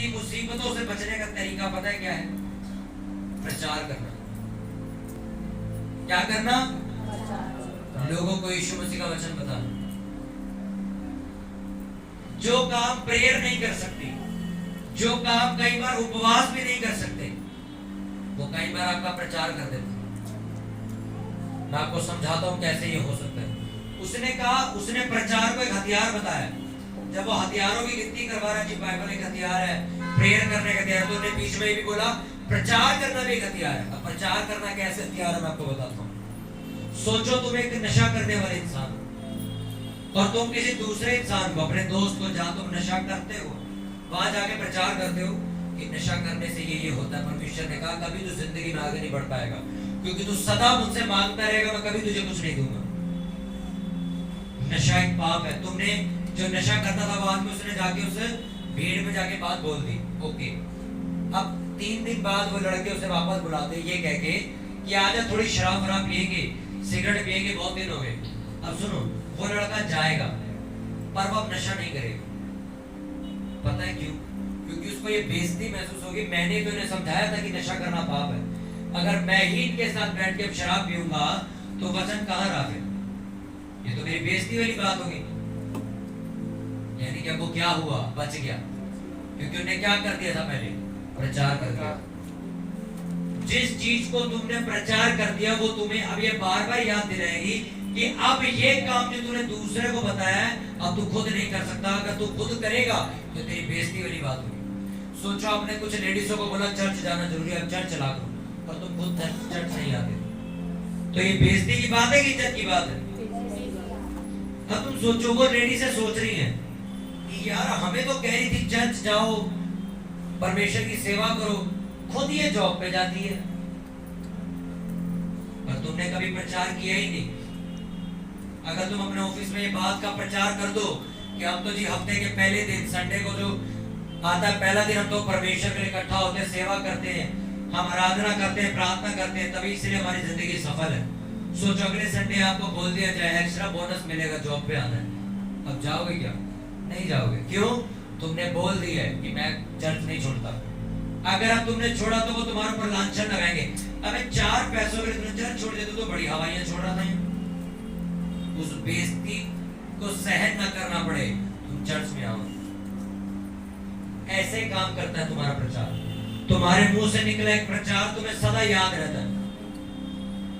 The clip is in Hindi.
इतनी मुसीबतों से बचने का तरीका पता है क्या है? प्रचार करना। क्या करना? लोगों को यीशु मसीह का वचन बताना। जो काम प्रेयर नहीं कर सकती, जो काम कई बार उपवास भी नहीं कर सकते, वो कई बार आपका प्रचार कर देते। मैं आपको समझाता हूं कैसे ये हो सकता है। उसने कहा, उसने प्रचार को एक हथियार बताया। जब वो हथियारों की गिनती करवा रहा है, जी बाइबल एक हथियार है, प्रेयर करने का हथियार, तो उन्हें बीच में भी बोला प्रचार करना भी एक हथियार है। अब प्रचार करना कैसे हथियार है मैं आपको बताता हूँ। सोचो तुम एक नशा करने वाले इंसान और तुम किसी दूसरे इंसान को, अपने दोस्त को, जहां तुम नशा करते हो वहां जाके प्रचार करते हो कि नशा करने से ये होता है। परमेश्वर ने कहा कभी तू जिंदगी में आगे नहीं बढ़ पाएगा, क्योंकि तू सदा मुझसे मांगता रहेगा, मैं कभी तुझे कुछ नहीं दूंगा। नशा एक पाप है। तुमने जो नशा करता था बाद में उसने जाके उस भीड़ में जाके बात बोल दी, ओके। अब 3 दिन बाद वो लड़के उसे वापस बुलाते ये कह के कि आजा थोड़ी शराब वराब पिएंगे, सिगरेट पिएंगे, बहुत दिन हो गए। अब सुनो, वो लड़का जाएगा पर वो अब नशा नहीं करेगा। पता है क्यों? क्योंकि उसको ये बेइज्जती महसूस होगी, मैंने तो इन्हें समझाया था कि नशा करना पाप है, अगर मैं ही इनके साथ बैठ के शराब पीऊंगा तो वचन कहाँ रहा फिर? ये तो मेरी बेइज्जती वाली बात होगी। यानी कि अब वो क्या हुआ? बच गया, क्योंकि उन्हें क्या कर दिया था? पहले प्रचार कर दिया। जिस चीज को तुमने प्रचार कर दिया वो तुम्हें अब ये बार बार याद दिलाएगी कि अब ये काम जो तूने दूसरे को बताया है अब तू खुद नहीं कर सकता। अगर तू खुद करेगा तो तेरी बेइज्जती वाली बात होगी। सोचो आपने कुछ लेडीजों को बोला चर्च जाना जरूरी है, अब चर्च चला करो, और तुम खुद चर्च नहीं आते, तो ये बेइज्जती की बात है कि इज्जत की बात है? अब तुम सोचो, वो लेडी से सोच रही है कि यार हमें तो कह रही थी चर्च जाओ, परमेश्वर की सेवा करो, खुद ये जॉब पे जाती है, पर तुमने कभी प्रचार किया ही नहीं। अगर तुम अपने ऑफिस में ये बात का प्रचार कर दो कि हम तो जी हफ्ते के पहले दिन, संडे को जो आता है पहला दिन, हम तो परमेश्वर के लिए इकट्ठा होते हैं, सेवा करते हैं, हम आराधना करते हैं, प्रार्थना करते हैं, तभी इसलिए हमारी जिंदगी सफल है। सोचो अगले संडे आपको बोल दिया जाए एक्स्ट्रा बोनस मिलेगा, जॉब पे आना है, अब जाओगे क्या? नहीं जाओगे। क्यों? तुमने बोल दिया है कि मैं चर्च नहीं छोड़ता। अगर अब तुमने छोड़ा तो वो तुम्हारे ऊपर लांछन लगाएंगे। अबे 4 पैसों के लिए तुमने चर्च छोड़ दिया तो बड़ी हवाइयां छोड़ रहा था। उस बेइज्जती को सहन न करना पड़े, तुम चर्च में आओ। ऐसे काम करता है तुम्हारा प्रचार। तुम्हारे मुंह से निकला एक प्रचार तुम्हें सदा याद रहता है।